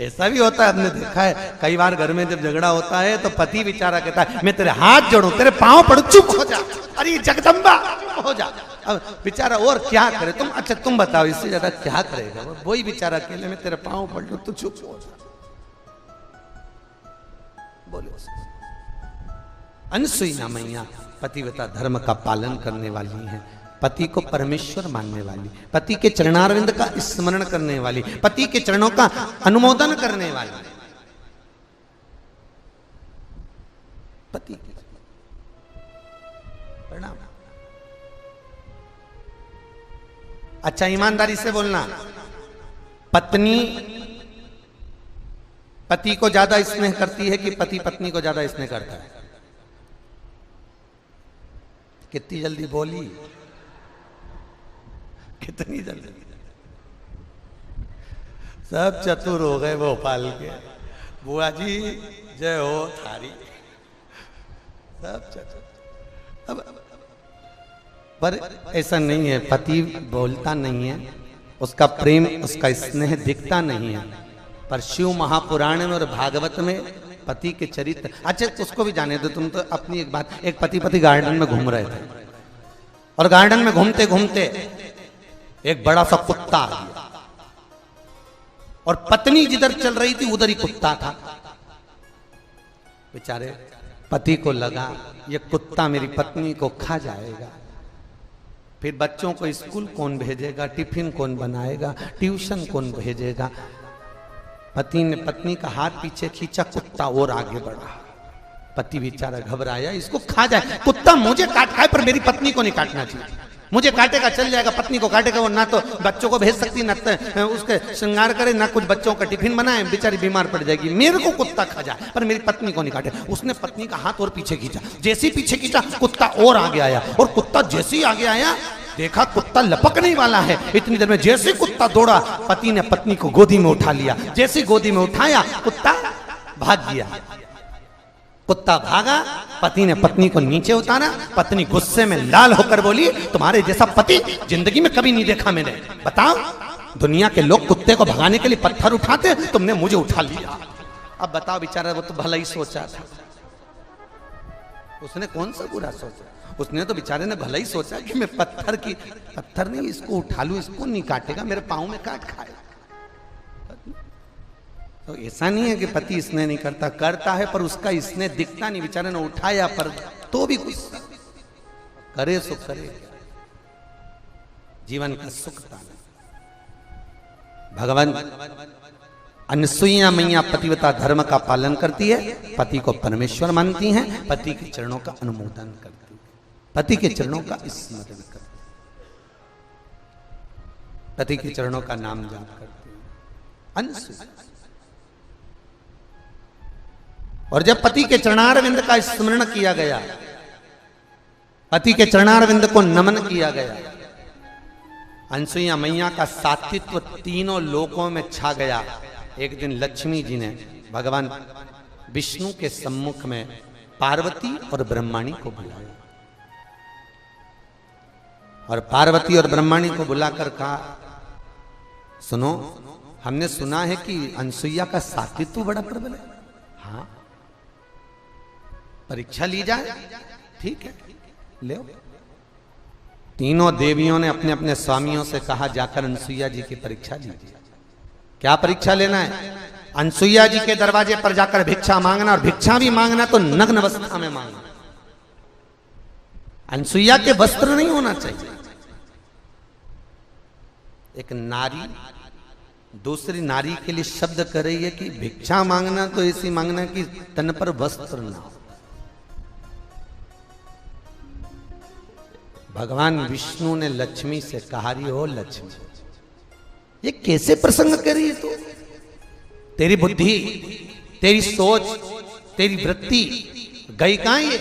ऐसा भी होता है, हमने देखा है कई बार घर में जब झगड़ा होता है तो पति बेचारा कहता है मैं तेरे हाथ जोड़ूं, तेरे पांव पड़ू, चुप हो जा, अरे जगदम्बा हो जा। अब बेचारा और क्या करे, तुम अच्छा तुम बताओ इससे ज्यादा क्या करेगा वो, वही बेचारा अकेले में तेरे पांव पड़ लूं तो चुप हो जा। बोलो अनसुईया मैया पतिव्रता धर्म का पालन करने वाली हैं, पति को परमेश्वर मानने वाली, पति के चरणारविंद का स्मरण करने वाली, पति के चरणों का अनुमोदन करने वाली, पति प्रणाम। अच्छा ईमानदारी से बोलना, पत्नी पति को ज्यादा स्नेह करती है कि पति पत्नी को ज्यादा स्नेह करता है? कितनी जल्दी बोली, कितनी जल्दी। सब चतुर हो गए भोपाल के, बुआ जी जय हो थारी, सब चतुर। अब पर ऐसा नहीं है, पति बोलता नहीं है, उसका प्रेम उसका स्नेह दिखता नहीं है, पर शिव महापुराण में और भागवत में पति के चरित्र। अच्छा उसको भी जाने दो, तुम तो अपनी एक बात, एक पति गार्डन में घूम रहे थे और गार्डन में घूमते घूमते एक बड़ा सा कुत्ता आ गया और पत्नी जिधर चल रही थी उधर ही कुत्ता था। बेचारे पति को लगा ये कुत्ता मेरी पत्नी को खा जाएगा, फिर बच्चों को स्कूल कौन भेजेगा, टिफिन कौन बनाएगा, ट्यूशन कौन भेजेगा। पति ने पत्नी का हाथ पीछे खींचा, कुत्ता और आगे बढ़ा, पति बेचारा घबराया इसको खा जाए, कुत्ता मुझे काट खाए पर मेरी पत्नी को नहीं काटना चाहिए, मुझे काटेगा चल जाएगा, पत्नी को काटेगा वो, ना तो बच्चों को भेज सकती, ना तो उसके श्रृंगार करे, ना कुछ बच्चों का टिफिन बनाए, बेचारी बीमार पड़ जाएगी, मेरे को कुत्ता खा जाए पर मेरी पत्नी को नहीं काटे। उसने पत्नी का हाथ और पीछे खींचा, जैसे ही पीछे खींचा कुत्ता और आगे आया, और कुत्ता जैसे ही आगे आया देखा कुत्ता लपकने वाला है, इतनी देर में जैसे कुत्ता दौड़ा पति ने पत्नी को गोदी में उठा लिया, जैसे गोदी में उठाया कुत्ता भाग गया। कुत्ता भागा, पति ने पत्नी को नीचे उतारा, पत्नी गुस्से में लाल होकर बोली तुम्हारे जैसा पति जिंदगी में कभी नहीं देखा मैंने, बताओ दुनिया के लोग कुत्ते को भगाने के लिए पत्थर उठाते, तुमने मुझे उठा लिया। अब बताओ बेचारा वो तो भला ही सोचा था, उसने कौन सा बुरा सोचा, उसने तो बेचारे ने भला ही सोचा कि मैं पत्थर नहीं इसको उठा लूं, इसको नहीं काटेगा, मेरे पाँव में काट खाएगा। तो ऐसा नहीं है कि पति स्नेह नहीं करता, करता है पर उसका स्नेह दिखता नहीं, बेचारे ने उठाया पर तो भी कुछ करे सो करे, जीवन का सुख पाना। भगवान अनसुईया मैया पतिव्रता धर्म का पालन करती है, पति को परमेश्वर मानती हैं, पति के चरणों का अनुमोदन करती है, पति के चरणों का स्मरण करती है, पति के चरणों का नाम जाप करती है अनसुईया। और जब पति के चरणारविंद का स्मरण किया गया, पति के चरणारविंद को नमन किया गया, अनसुईया मैया का सात्वित्व तीनों लोकों में छा गया। एक दिन लक्ष्मी जी ने भगवान विष्णु के सम्मुख में पार्वती और ब्रह्माणी को बुलाया, और पार्वती और ब्रह्माणी को बुलाकर कहा सुनो, हमने सुना है कि अनसुईया का सात्वित्व बड़ा प्रबल है, हाँ परीक्षा ली जाए, ठीक है ले। तीनों देवियों ने अपने अपने स्वामियों से कहा जाकर अनसुईया जी की परीक्षा लीजिए। क्या परीक्षा लेना है? अनसुईया जी के दरवाजे पर जाकर भिक्षा मांगना, और भिक्षा भी मांगना तो नग्न अवस्था में मांगना। अनसुईया के वस्त्र नहीं होना चाहिए। एक नारी दूसरी नारी के लिए शब्द कर रही है कि भिक्षा मांगना तो ऐसी मांगना कि तन पर वस्त्र ना हो। भगवान विष्णु ने लक्ष्मी से कहा, रही हो लक्ष्मी, ये कैसे प्रसंग करी है तू? तेरी बुद्धि, तेरी सोच, तेरी वृत्ति गई कहां? ये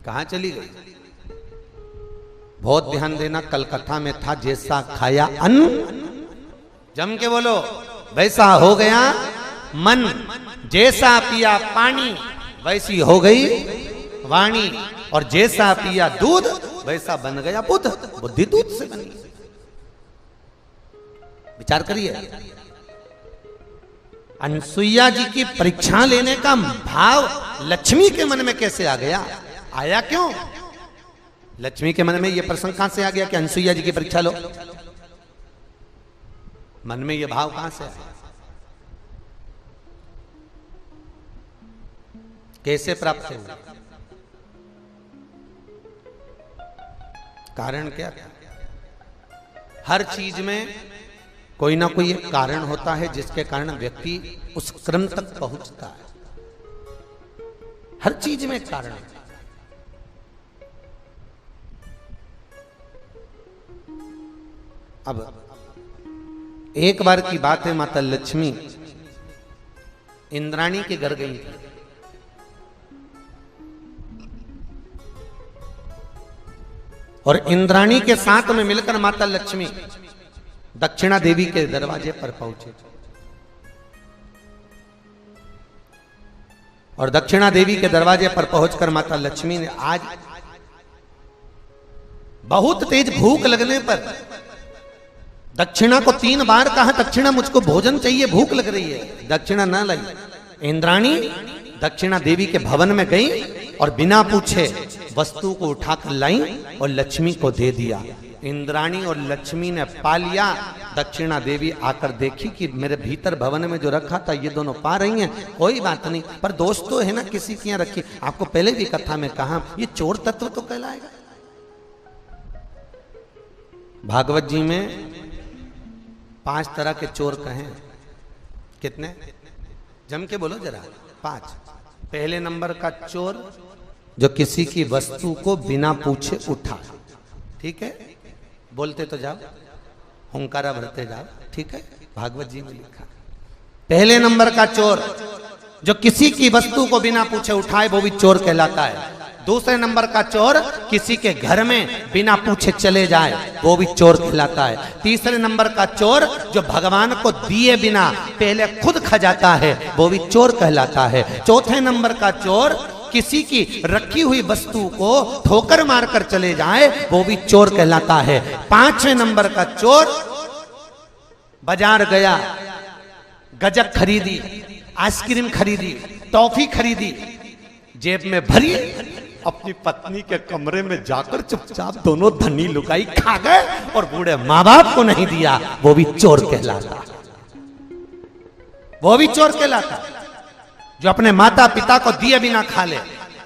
कहां चली गई? बहुत ध्यान देना, कल कथा में था जैसा खाया अन्न जम के बोलो। वैसा हो गया मन, जैसा पिया पानी वैसी हो गई वाणी, और जैसा पिया दूध वैसा बन गया बुद्ध। बुद्धि दूध से बनी। विचार करिए, अनसुईया जी की परीक्षा लेने का भाव लक्ष्मी के मन में कैसे आ गया? आया क्यों? लक्ष्मी के मन में यह प्रसंग कहां से आ गया कि अनसुईया जी की परीक्षा लो? मन में यह भाव कहां से आया? कैसे प्राप्त हुआ? कारण क्या? हर चीज में कोई ना कोई एक कारण होता है जिसके कारण व्यक्ति उस क्रम तक पहुंचता है। हर चीज में एक कारण है। अब एक बार की बात है, माता लक्ष्मी इंद्राणी के घर गई थी। और इंद्राणी के साथ में मिलकर माता लक्ष्मी दक्षिणा देवी के दरवाजे पर पहुंचे। और दक्षिणा देवी के दरवाजे पर पहुंचकर माता लक्ष्मी ने आज बहुत तेज भूख लगने पर दक्षिणा को 3 बार कहा, दक्षिणा मुझको भोजन चाहिए, भूख लग रही है। दक्षिणा ना लाई। इंद्राणी दक्षिणा देवी के भवन में गई और बिना पूछे वस्तु को उठाकर लाई और लक्ष्मी को दे दिया। इंद्राणी और लक्ष्मी ने पा लिया। दक्षिणा देवी आकर देखी कि मेरे भीतर भवन में जो रखा था ये दोनों पा रही हैं, कोई बात नहीं, पर दोष तो है ना किसी की यहाँ रखी। आपको पहले भी कथा में कहा, ये चोर तत्व तो कहलाएगा। भागवत जी में 5 तरह के चोर कहे। कितने? जम के बोलो जरा। 5। पहले नंबर का चोर जो किसी की वस्तु को बिना पूछे उठा। ठीक है, बोलते तो जाओ, हुंकारा भरते जाओ। ठीक है, भागवत जी में लिखा। पहले नंबर का चोर जो किसी की वस्तु को बिना पूछे उठाए, वो भी चोर कहलाता है। दूसरे नंबर का चोर किसी के घर में बिना पूछे चले जाए, वो भी चोर कहलाता है। तीसरे नंबर का चोर जो भगवान को दिए बिना पहले खुद खा जाता है, वो भी चोर कहलाता है। चौथे नंबर का चोर किसी की रखी हुई वस्तु को ठोकर मारकर चले जाए, वो भी चोर कहलाता है। 5वें नंबर का चोर बाजार गया, गजक खरीदी, आइसक्रीम खरीदी, टॉफी खरीदी, जेब में भरी, अपनी पत्नी के कमरे में जाकर चुपचाप दोनों धनी लुगाई खा गए और बूढ़े माँ बाप को नहीं दिया, वो भी चोर कहलाता। वो भी चोर कहलाता जो अपने माता पिता को दिए बिना खा ले।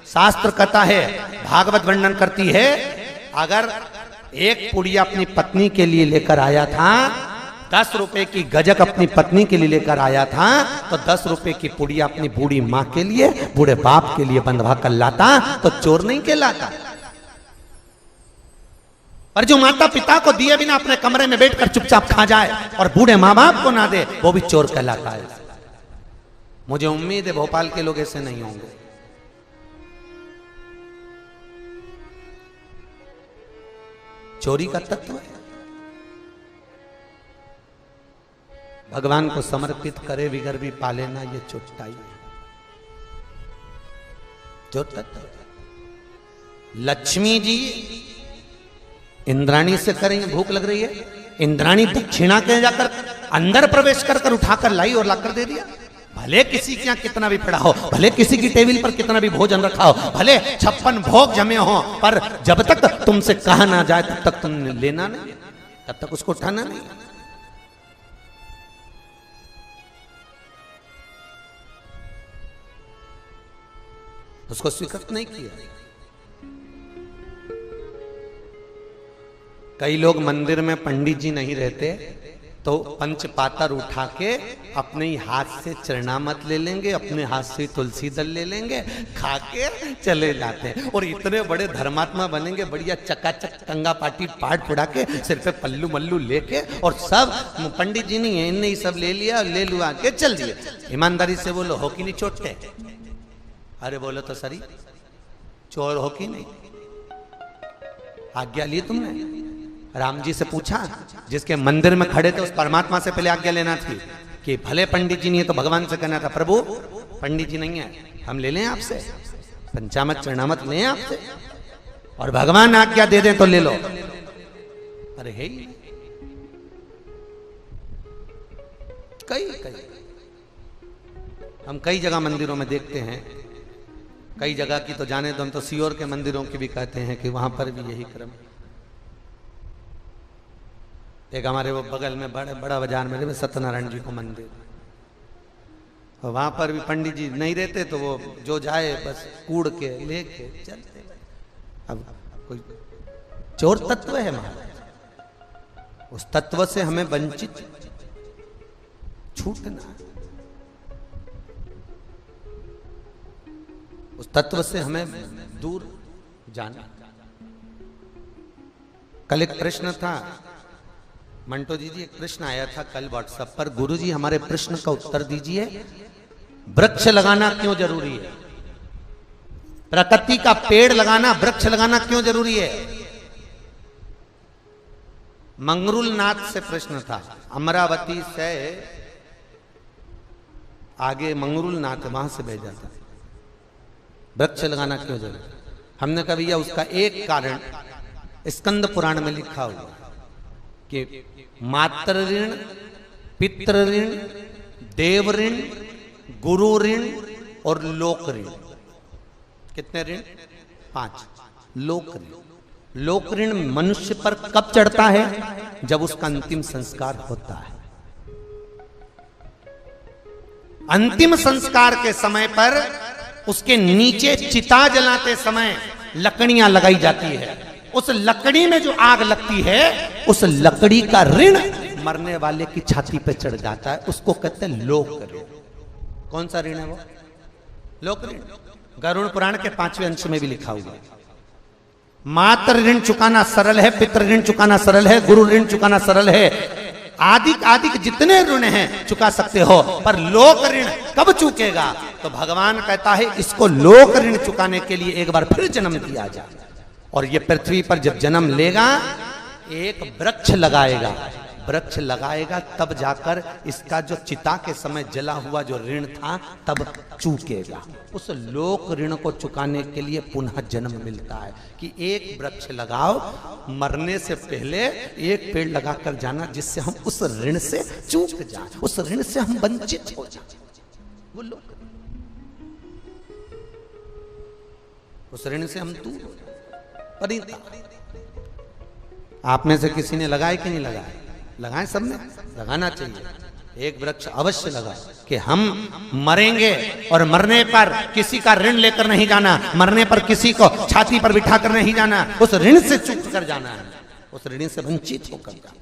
शास्त्र कहता है, भागवत वर्णन करती है, अगर एक पुड़िया अपनी पत्नी के लिए लेकर आया था, 10 रुपए की गजक अपनी पत्नी के लिए लेकर आया था, तो 10 रुपए की पुड़िया अपनी बूढ़ी माँ के लिए, बूढ़े बाप के लिए बंधवा कर लाता, तो चोर नहीं कहलाता। पर जो माता पिता को दिए बिना अपने कमरे में बैठकर चुपचाप खा जाए और बूढ़े माँ बाप को ना दे, वो भी चोर कहलाता है। मुझे उम्मीद है भोपाल के लोग ऐसे नहीं होंगे। चोरी का तत्व है। भगवान को समर्पित करे बिगर भी पाले ना, ये चोटाई है। जो तत्व लक्ष्मी जी इंद्राणी से करेंगे, भूख लग रही है, इंद्राणी दक्षिणा के जाकर अंदर प्रवेश कर उठाकर लाई और लाकर दे दिया। भले किसी के यहाँ कितना भी पड़ा हो, भले किसी की टेबल पर कितना भी भोजन रखा हो, भले 56 भोग जमे हो, पर जब तक तुमसे कहा ना जाए तब तक तुमने लेना नहीं, तब तक उसको उठाना नहीं। उसको स्वीकृत नहीं किया। कई लोग मंदिर में पंडित जी नहीं रहते तो पंचपातर उठा के अपने ही हाथ से चरणामत ले लेंगे, अपने हाथ से तुलसी दल ले लेंगे, खा के चले जाते हैं और इतने बड़े धर्मात्मा बनेंगे, बढ़िया चकाचक टंगा पाटी पाट पुड़ा के सिर पे पल्लू मल्लू लेके, और सब पंडित जी नहीं है, इनने ही सब ले लिया, ले लुआ के चल दिए। ईमानदारी से बोलो, हो कि नहीं चोटते? अरे बोलो तो सरी, चोर हो कि नहीं? आज्ञा ली तुमने? राम जी से पूछा, जिसके मंदिर में खड़े थे उस परमात्मा से पहले आज्ञा लेना थी कि भले पंडित जी नहीं है तो भगवान से कहना था, प्रभु पंडित जी नहीं है, हम ले लें आपसे, पंचामत चरणामत लें आपसे, और भगवान आज्ञा दे दें तो ले लो। अरे है ही कई हम कई जगह मंदिरों में देखते हैं, कई जगह की तो जाने तो हम तो सीहोर के मंदिरों की भी कहते हैं कि वहां पर भी यही क्रम। एक हमारे वो बगल में बड़ा बाजार में सत्यनारायण जी को मंदिर, और वहां पर भी पंडित जी नहीं रहते तो वो जो जाए बस कूड़ के लेके चलते। अब कोई चोर तत्व है महाराज, उस तत्व से हमें वंचित छूटना, उस तत्व से हमें दूर जाना। कल एक प्रश्न था, मंटो जी एक प्रश्न आया था कल व्हाट्सएप पर, गुरुजी हमारे प्रश्न का उत्तर दीजिए, वृक्ष लगाना क्यों जरूरी है? प्रकृति का पेड़ लगाना, वृक्ष लगाना क्यों जरूरी है? मंगरूल नाथ से प्रश्न था, अमरावती से आगे मंगरूल नाथ वहां से भेजा था, वृक्ष लगाना क्यों जरूरी? हमने कहा भैया उसका एक कारण स्कंद पुराण में लिखा हुआ कि मातृ ऋण, पितृ ऋण, देव ऋण, गुरु ऋण और लोक ऋण। कितने ऋण? 5। लोक ऋण, लोक ऋण मनुष्य पर कब चढ़ता है? जब उसका अंतिम संस्कार होता है। अंतिम संस्कार के समय पर उसके नीचे चिता जलाते समय लकड़ियां लगाई जाती है, उस लकड़ी में जो आग लगती है उस लकड़ी का ऋण मरने वाले की छाती पे चढ़ जाता है, उसको कहते हैं लोक ऋण। कौन सा ऋण है वो? लोक ऋण। गरुड़ पुराण के 5वें अंश में भी लिखा हुआ है, मातृ ऋण चुकाना सरल है, पितृ ऋण चुकाना सरल है, गुरु ऋण चुकाना सरल है, आदि जितने ऋण हैं चुका सकते हो, पर लोक ऋण कब चुकेगा? तो भगवान कहता है इसको लोक ऋण चुकाने के लिए एक बार फिर जन्म दिया जाए, और ये पृथ्वी पर जब जन्म लेगा एक वृक्ष लगाएगा, वृक्ष लगाएगा तब जाकर इसका जो चिता के समय जला हुआ जो ऋण था तब चूकेगा। उस लोक ऋण को चुकाने के लिए पुनः जन्म मिलता है कि एक वृक्ष लगाओ, मरने से पहले एक पेड़ लगाकर जाना, जिससे हम उस ऋण से चूक जाए, उस ऋण से हम वंचित हो जाए। वो लोक, उस ऋण से हम दूर हो जाए। परिता आप में से किसी ने लगाए कि नहीं लगाए? लगाएं, सबने लगाना चाहिए। एक वृक्ष अवश्य लगा कि हम मरेंगे और मरने पर किसी का ऋण लेकर नहीं जाना, मरने पर किसी को छाती पर बिठा कर नहीं जाना, उस ऋण से चूक कर जाना है, उस ऋण से वंचित होकर जाना।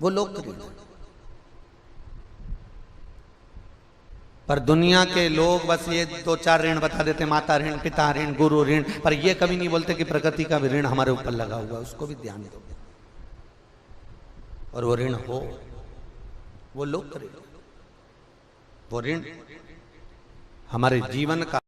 वो लोग ऋण, पर दुनिया के लोग बस ये 2-4 ऋण बता देते, माता ऋण, पिता ऋण, गुरु ऋण, पर ये कभी नहीं बोलते कि प्रकृति का भी ऋण हमारे ऊपर लगा हुआ है, उसको भी ध्यान दो। और वो ऋण हो, वो लोक ऋण, वो ऋण हमारे जीवन का